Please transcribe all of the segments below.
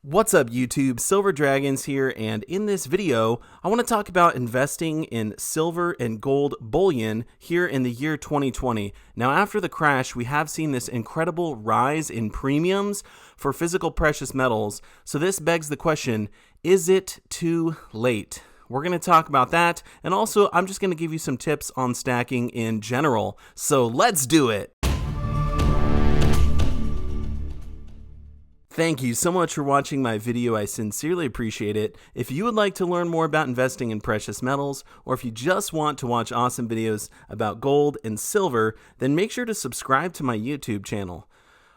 What's up YouTube, Silver Dragons here, and in this video, I want to talk about investing in silver and gold bullion here in the year 2020. Now after the crash, we have seen this incredible rise in premiums for physical precious metals, so this begs the question, is it too late? We're going to talk about that, and also I'm just going to give you some tips on stacking in general, so let's do it! Thank you so much for watching my video. I sincerely appreciate it. If you would like to learn more about investing in precious metals, or if you just want to watch awesome videos about gold and silver, then make sure to subscribe to my YouTube channel.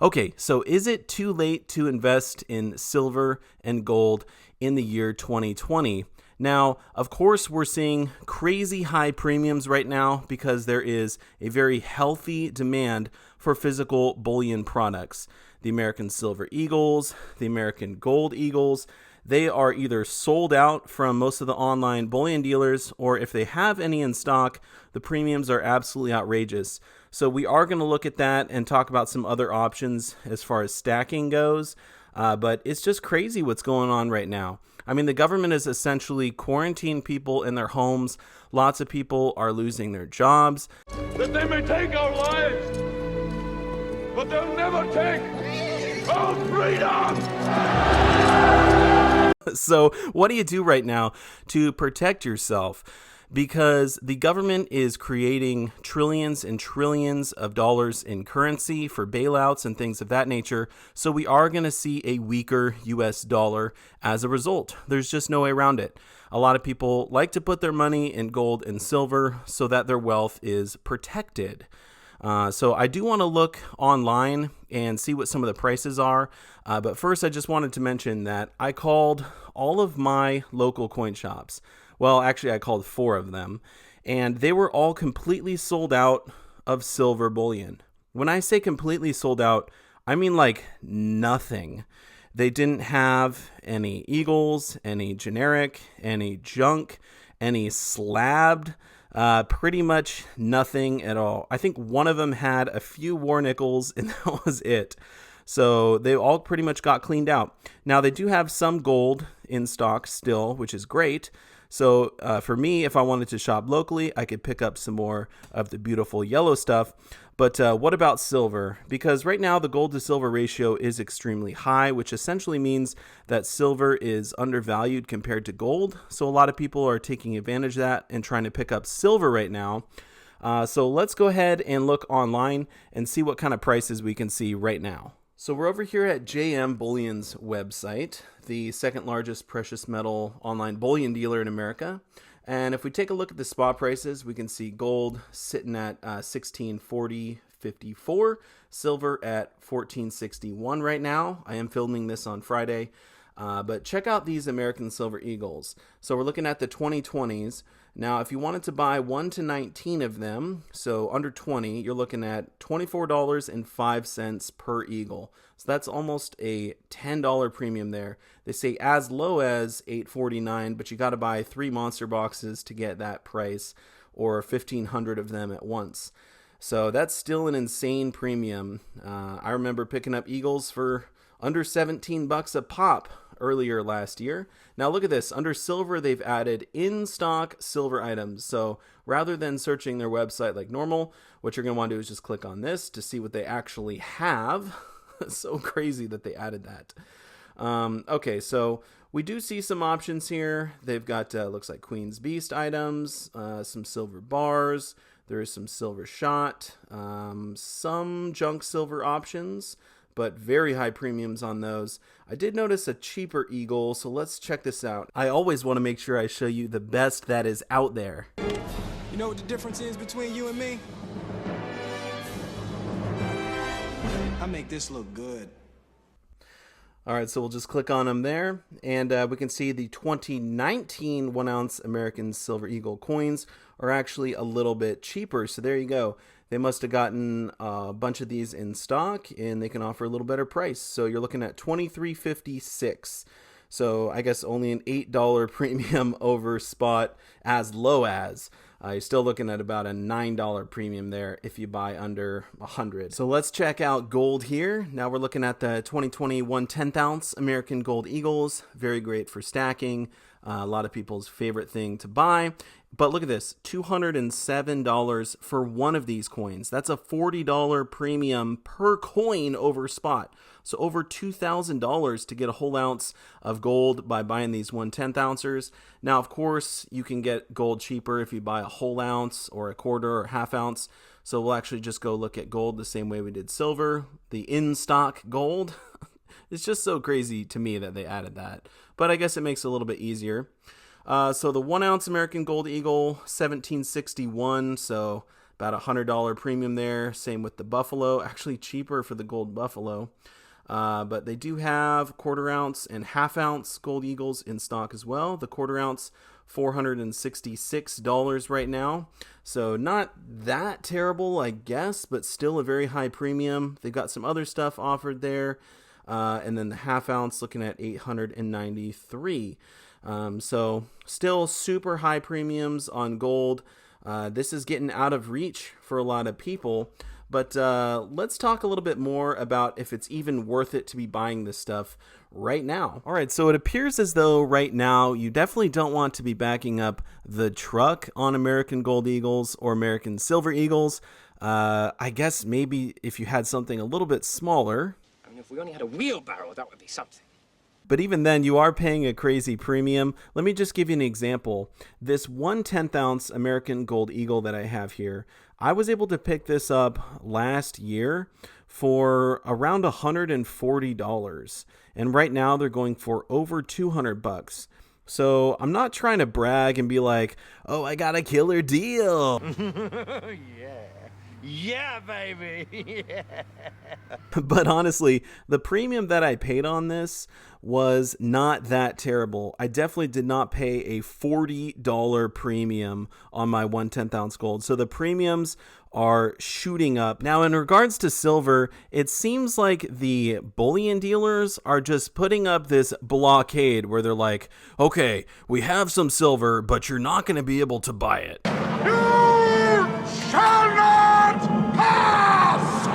Okay, so is it too late to invest in silver and gold in the year 2020? Now, of course, we're seeing crazy high premiums right now because there is a very healthy demand for physical bullion products. The American Silver Eagles, the American Gold Eagles, they are either sold out from most of the online bullion dealers, or if they have any in stock, the premiums are absolutely outrageous. So we are going to look at that and talk about some other options as far as stacking goes, but it's just crazy what's going on right now. I mean, the government is essentially quarantining people in their homes. Lots of people are losing their jobs. That they may take our lives, but they'll never take our freedom! So what do you do right now to protect yourself? Because the government is creating trillions and trillions of dollars in currency for bailouts and things of that nature. So we are going to see a weaker US dollar as a result. There's just no way around it. A lot of people like to put their money in gold and silver so that their wealth is protected. So I do want to look online and see what some of the prices are. But first, I just wanted to mention that I called all of my local coin shops. Well, actually, I called 4 of them, and they were all completely sold out of silver bullion. When I say completely sold out, I mean like nothing. They didn't have any Eagles, any generic, any junk, any slabbed. Pretty much nothing at all. I think one of them had a few war nickels and that was it. So they all pretty much got cleaned out. Now they do have some gold in stock still, which is great. So for me, if I wanted to shop locally, I could pick up some more of the beautiful yellow stuff. But what about silver? Because right now the gold to silver ratio is extremely high, which essentially means that silver is undervalued compared to gold. So a lot of people are taking advantage of that and trying to pick up silver right now. So let's go ahead and look online and see what kind of prices we can see right now. So we're over here at JM Bullion's website, the second largest precious metal online bullion dealer in America. And if we take a look at the spot prices, we can see gold sitting at $1640.54, silver at $1461 right now. I am filming this on Friday. But check out these American Silver Eagles. So we're looking at the 2020s. Now, if you wanted to buy 1 to 19 of them, so under 20, you're looking at $24.05 per Eagle. So that's almost a $10 premium there. They say as low as $8.49, but you got to buy 3 monster boxes to get that price, or 1,500 of them at once. So that's still an insane premium. I remember picking up Eagles for under 17 bucks a pop earlier last year. Now look at this. Under silver, they've added in-stock silver items. So rather than searching their website like normal, what you're going to want to do is just click on this to see what they actually have. So crazy that they added that. Okay, so we do see some options here. They've got, looks like Queen's Beast items, some silver bars. There is some silver shot, some junk silver options, but very high premiums on those. I did notice a cheaper Eagle, so let's check this out. I always want to make sure I show you the best that is out there. You know what the difference is between you and me? I make this look good. All right, so we'll just click on them there, and we can see the 2019 1-ounce American Silver Eagle coins are actually a little bit cheaper. So there you go. They must have gotten a bunch of these in stock, and they can offer a little better price. So you're looking at $23.56. So I guess only an $8 premium over spot, as low as. You're still looking at about a $9 premium there if you buy under 100. So let's check out gold here. Now we're looking at the 2020 1/10 ounce American Gold Eagles. Very great for stacking. A lot of people's favorite thing to buy. But look at this, $207 for one of these coins. That's a $40 premium per coin over spot. So over $2,000 to get a whole ounce of gold by buying these 1/10 ouncers. Now, of course, you can get gold cheaper if you buy a whole ounce or a quarter or half ounce. So we'll actually just go look at gold the same way we did silver, the in-stock gold. It's just so crazy to me that they added that. But I guess it makes it a little bit easier. So the 1 ounce American Gold Eagle, $17.61, so about $100 premium there. Same with the Buffalo, actually cheaper for the Gold Buffalo. But they do have quarter ounce and half ounce Gold Eagles in stock as well. The quarter ounce, $466 right now. So not that terrible, I guess, but still a very high premium. They've got some other stuff offered there. And then the half ounce looking at $893. So still super high premiums on gold. This is getting out of reach for a lot of people. But let's talk a little bit more about if it's even worth it to be buying this stuff right now. All right, so it appears as though right now you definitely don't want to be backing up the truck on American Gold Eagles or American Silver Eagles. I guess maybe if you had something a little bit smaller. I mean, if we only had a wheelbarrow, that would be something. But even then, you are paying a crazy premium. Let me just give you an example. This 1/10 ounce American Gold Eagle that I have here, I was able to pick this up last year for around $140. And right now they're going for over $200. So I'm not trying to brag and be like, oh, I got a killer deal. Yeah, baby. Yeah. But honestly, the premium that I paid on this was not that terrible. I definitely did not pay a $40 premium on my 1/10 ounce gold. So the premiums are shooting up. Now, in regards to silver, it seems like the bullion dealers are just putting up this blockade where they're like, okay, we have some silver, but you're not going to be able to buy it. Shall not pass!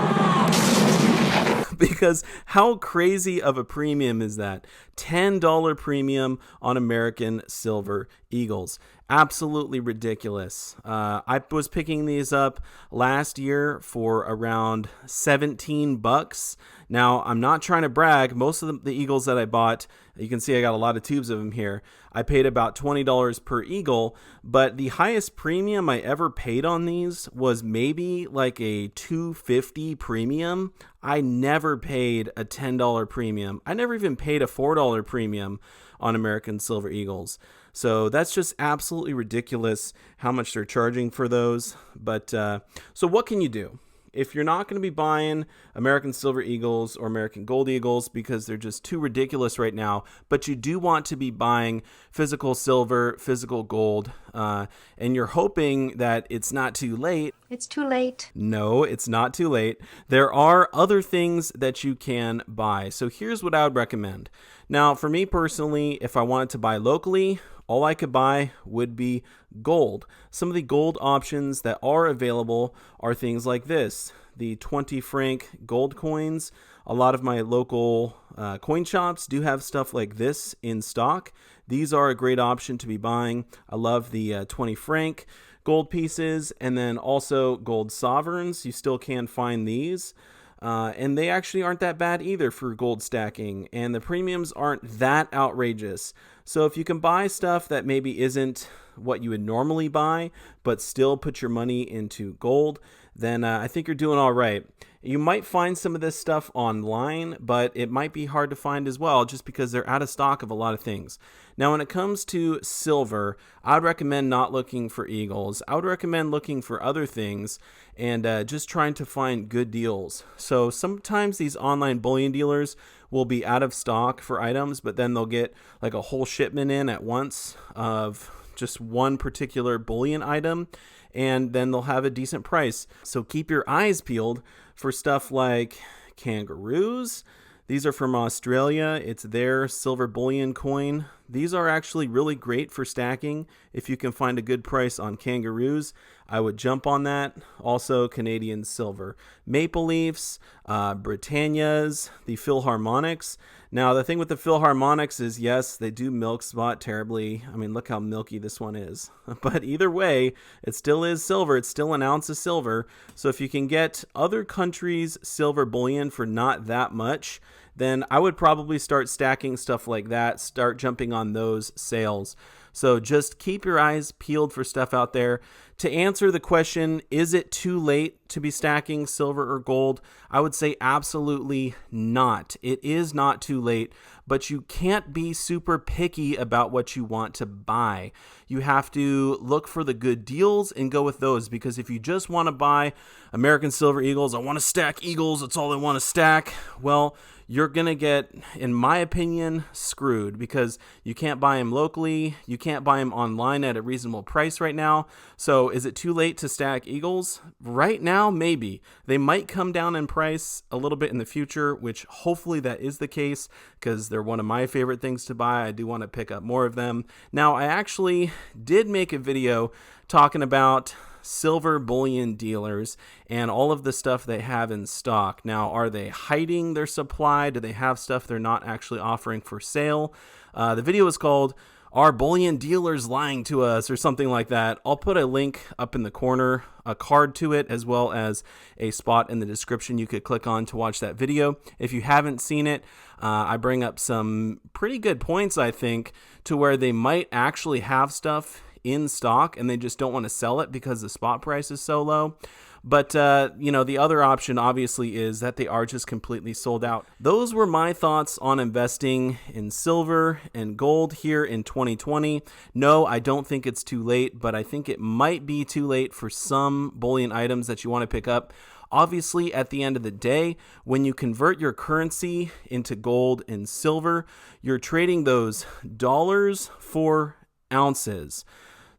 Because how crazy of a premium is that? $10 premium on American Silver Eagles. Absolutely ridiculous. I was picking these up last year for around $17. Now, I'm not trying to brag. Most of the Eagles that I bought, you can see I got a lot of tubes of them here. I paid about $20 per Eagle, but the highest premium I ever paid on these was maybe like a $250 premium. I never paid a $10 premium. I never even paid a $4 premium on American Silver Eagles. So that's just absolutely ridiculous how much they're charging for those. But so what can you do? If you're not going to be buying American Silver Eagles or American Gold Eagles because they're just too ridiculous right now, but you do want to be buying physical silver, physical gold, and you're hoping that it's not too late. It's too late. No, it's not too late. There are other things that you can buy. So here's what I would recommend. Now, for me personally, if I wanted to buy locally, all I could buy would be gold. Some of the gold options that are available are things like this, the 20 franc gold coins. A lot of my local coin shops do have stuff like this in stock. These are a great option to be buying. I love the 20 franc gold pieces, and then also gold sovereigns. You still can find these. And they actually aren't that bad either for gold stacking, and the premiums aren't that outrageous. So if you can buy stuff that maybe isn't what you would normally buy, but still put your money into gold, then I think you're doing all right. You might find some of this stuff online, but it might be hard to find as well, just because they're out of stock of a lot of things. Now, when it comes to silver, I would recommend not looking for Eagles. I would recommend looking for other things and just trying to find good deals. So sometimes these online bullion dealers will be out of stock for items, but then they'll get like a whole shipment in at once of just one particular bullion item, and then they'll have a decent price. So keep your eyes peeled for stuff like kangaroos. These are from Australia. It's their silver bullion coin. these are actually really great for stacking. If you can find a good price on kangaroos, I would jump on that. Also, Canadian silver. Maple Leafs, Britannias, the Philharmonics. Now, the thing with the Philharmonics is, yes, they do milk spot terribly. I mean, look how milky this one is. But either way, it still is silver. It's still an ounce of silver. So if you can get other countries' silver bullion for not that much, then I would probably start stacking stuff like that, start jumping on those sales. So just keep your eyes peeled for stuff out there. To answer the question, is it too late to be stacking silver or gold? I would say absolutely not. It is not too late, but you can't be super picky about what you want to buy. You have to look for the good deals and go with those, because if you just want to buy American Silver Eagles, I want to stack Eagles, that's all I want to stack, well, you're going to get, in my opinion, screwed, because you can't buy them locally. You can't buy them online at a reasonable price right now. So is it too late to stack Eagles? Right now, maybe. They might come down in price a little bit in the future, which hopefully that is the case, because they're one of my favorite things to buy. I do want to pick up more of them. Now, I actually did make a video talking about silver bullion dealers and all of the stuff they have in stock. Now, are they hiding their supply? Do they have stuff they're not actually offering for sale? The video is called "Are Bullion Dealers Lying to Us?" or something like that. I'll put a link up in the corner, a card to it, as well as a spot in the description you could click on to watch that video. If you haven't seen it, I bring up some pretty good points, I think, to where they might actually have stuff in stock and they just don't want to sell it because the spot price is so low. But, the other option obviously is that they are just completely sold out. Those were my thoughts on investing in silver and gold here in 2020. No, I don't think it's too late, but I think it might be too late for some bullion items that you want to pick up. Obviously, at the end of the day, when you convert your currency into gold and silver, you're trading those dollars for ounces.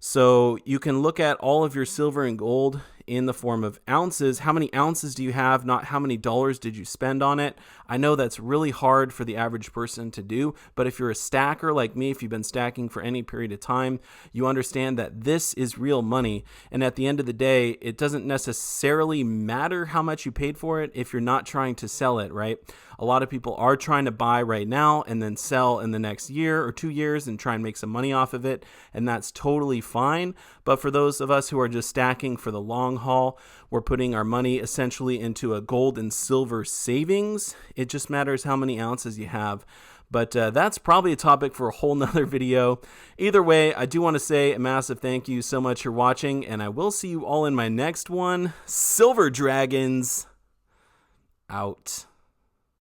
So you can look at all of your silver and gold in the form of ounces. How many ounces do you have, not how many dollars did you spend on it? I know that's really hard for the average person to do, but if you're a stacker like me, if you've been stacking for any period of time, you understand that this is real money. And at the end of the day, it doesn't necessarily matter how much you paid for it if you're not trying to sell it, right? A lot of people are trying to buy right now and then sell in the next year or 2 years and try and make some money off of it, and that's totally fine. But for those of us who are just stacking for the long haul, we're putting our money essentially into a gold and silver savings. It just matters how many ounces you have. But that's probably a topic for a whole nother video. Either way, I do want to say a massive thank you so much for watching, and I will see you all in my next one. Silver Dragons out.